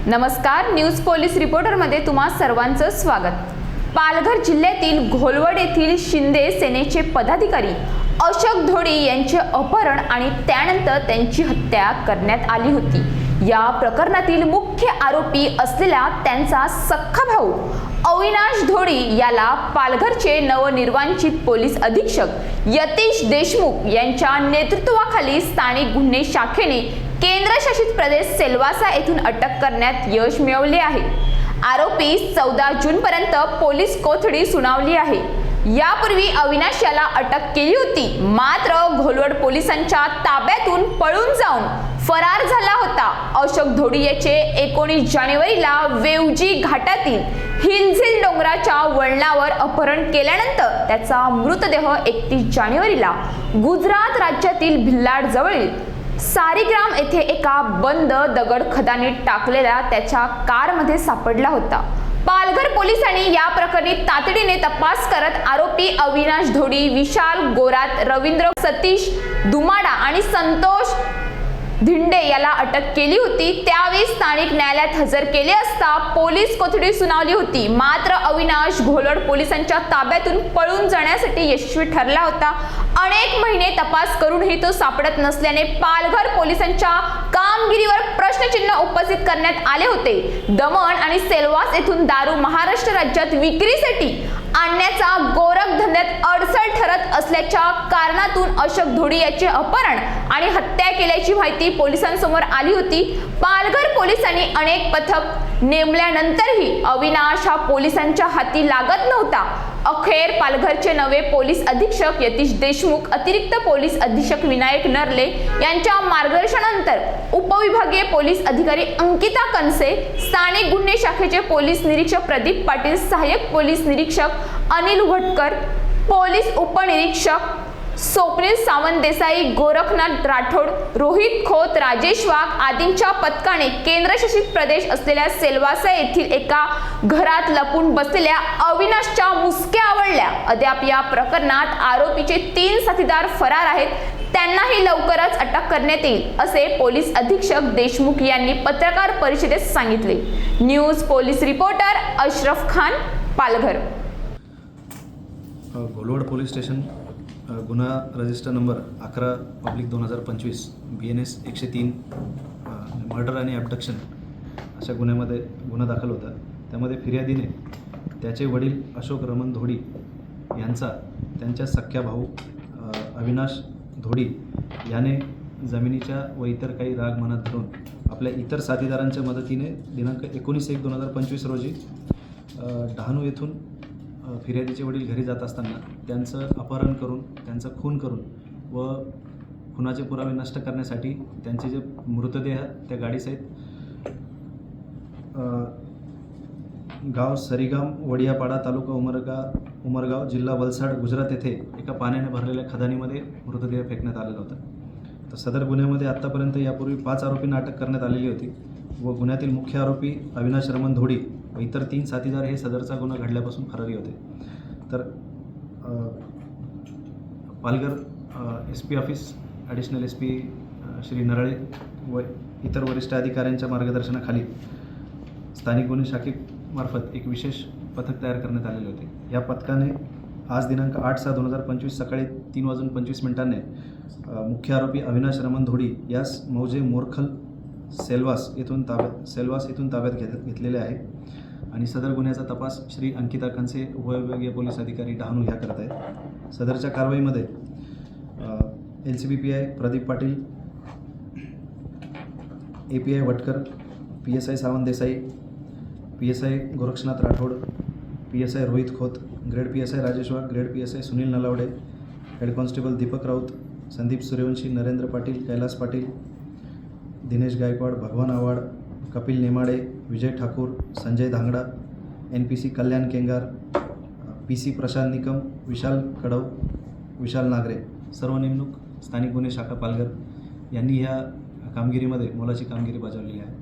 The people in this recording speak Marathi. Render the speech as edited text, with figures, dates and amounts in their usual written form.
नमस्कार, न्यूज पोलीस रिपोर्टरमध्ये तुम्हा सर्वांचं स्वागत। पालघर जिल्ह्यातील घोलवड येथील शिंदे सेनेचे पदाधिकारी अशोक धोडी यांचे अपहरण आणि त्यानंतर त्यांची हत्या करण्यात आली होती। या प्रकरणातील मुख्य आरोपी असलेला त्यांचा सख्खा भाऊ अविनाश धोडी याला पालघरचे नवनिर्वाचित पोलीस अधीक्षक यतीश देशमुख यांच्या नेतृत्वाखाली स्थानिक गुन्हे शाखेने केंद्रशासित प्रदेश सेल्वासा येथून अटक करण्यात यश मिळवले आहे। आरोपी 14 जून पर्यंत पोलीस कोठडी सुनावली आहे। यापूर्वी अविनाश याला अटक केली होती, मात्र घोलवड पोलिसांच्या ताब्यातून पळून जाऊन फरार झाला होता। अशोक धोडी याचे 19 जानेवारीला वेवजी घाटातील हिलझिल डोंगराच्या वळणावर अपहरण केल्यानंतर त्याचा मृतदेह 31 जानेवारीला गुजरात राज्यातील भिल्लाड जवळील सारीग्राम येथे एका बंद दगड खदानीत टाकलेल्या त्याच्या कारमध्ये सापडला होता। पालघर पोलिसांनी या प्रकरणी तातडीने तपास करत आरोपी अविनाश धोडी, विशाल गोरात, रवींद्र सतीश दुमाडा आणि संतोष धिंडे याला अटक केली होती। त्यावेळी स्थानिक न्यायालयात हजर केले असता पोलीस कोठडी सुनावली होती, मात्र अविनाश घोलवड पोलिसांच्या ताब्यातून पळून जाण्यासाठी यशस्वी ठरला होता। अनेक महिने तपास करूनही तो सापडत नसल्याने पालघर पोलिसांच्या कामगिरीवर प्रश्नचिन्ह उपस्थित करण्यात आले होते। दमण आणि सेल्वास येथून दारू महाराष्ट्र राज्यात विक्रीसाठी आणण्याचा गोरखधंद्यात अडसर ठरत असल्याच्या कारणातून अशोक धोडी याचे अपहरण आणि हत्या केल्याची माहिती पोलिसांसमोर आली होती। पालघर पोलिसांनी अनेक पथक नेमल्यानंतरही अविनाश हा पोलिसांच्या हाती लागत नव्हता। अखेर पालघरचे नवे पोलीस अधीक्षक यतीश देशमुख, अतिरिक्त पोलीस अधीक्षक विनायक नरले यांच्या मार्गदर्शनानंतर उपविभागीय पोलीस अधिकारी अंकिता कनसे, स्थानिक गुन्हे शाखेचे पोलीस निरीक्षक प्रदीप पाटील, सहाय्यक पोलीस निरीक्षक अनिल भटकर, पोलीस उपनिरीक्षक स्वप्नील सावंत देसाई, गोरखनाथ राठोड, रोहित खोत, राजेश वाघ आदींच्या पथकाने केंद्रशासित प्रदेश असलेल्या सेल्वासा येथील एका घरात लपून बसलेल्या अविनाशच्या मुसक्या आवळल्या। अद्याप या प्रकरणात आरोपीचे 3 साथीदार फरार आहेत, त्यांनाही लवकरच अटक करण्यात येईल असे पोलीस अधीक्षक देशमुख यांनी पत्रकार परिषदेत सांगितले। News police reporter Ashraf Khan, Palghar. Gholvad police station गुन्हा रजिस्टर नंबर 11/2025 BNS 103 मर्डर आणि ॲबडक्शन अशा गुन्ह्यामध्ये गुन्हा दाखल होता। त्यामध्ये फिर्यादीने त्याचे वडील अशोक रमण धोडी यांचा त्यांच्या सख्ख्या भाऊ अविनाश धोडी याने जमिनीच्या व इतर काही राग मनात धरून आपल्या इतर साथीदारांच्या मदतीने दिनांक 19/1/2025 रोजी डहाणू येथून फिर्यादीचे वडील घरी जात असताना त्यांचं अपहरण करून, त्यांचा खून करून व खुनाचे पुरावे नष्ट करण्यासाठी त्यांचे जे मृतदेह त्या गाडीसहित गाव सरीगाम, वडियापाडा, तालुका उमरगाव, जिल्हा वलसाड, गुजरात येथे एका पाण्याने भरलेल्या खदानीमध्ये मृतदेह फेकण्यात आलेला होता। तर सदर गुन्ह्यामध्ये आत्तापर्यंत यापूर्वी 5 आरोपींना अटक करण्यात आलेली होती व गुन्ह्यातील मुख्य आरोपी अविनाश रमण धोडी व इतर 3 साथीदार हे सदरचा गुन्हा घडल्यापासून फरारी होते। तर Palghar SP office, additional SP Shri Narale व इतर वरिष्ठ अधिकाऱ्यांच्या मार्गदर्शनाखाली स्थानिक गुन्हे शाखेमार्फत एक विशेष पथक तयार करण्यात आलेले होते। या पथकाने आज दिनांक 8/6/2025 सकाळी 3:25 मुख्य आरोपी अविनाश रमण धोडी यास मौजे मोरखल सेल्वास येथून ताब्यात घेतलेले आहे आणि सदर गुन्ह्याचा तपास श्री अंकिता कनसे, उपविभागीय पोलीस अधिकारी डहाणू ह्या करत आहेत। सदरच्या कारवाईमध्ये LCB PI Pradeep Patil, API Bhatkar, PSI Sawant Desai, PSI Gorakshnath Rathod, PSI Rohit Khot, grade PSI Rajesh Wagh, grade PSI Sunil Nalawade, head constable Deepak Raut, Sandeep Suryawanshi, Narendra Patil, Kailas Patil, Dinesh Gaikwad, Bhagwan Awhad, Kapil Nemade, Vijay Thakur, Sanjay Dhangda, NPC कल्याण केंगार, PC प्रशांत निकम, विशाल कडव, विशाल नागरे सर्व नेमणूक स्थानिक गुन्हे शाखा पालघर यांनी ह्या कामगिरीमध्ये मोलाची कामगिरी बजावली आहे।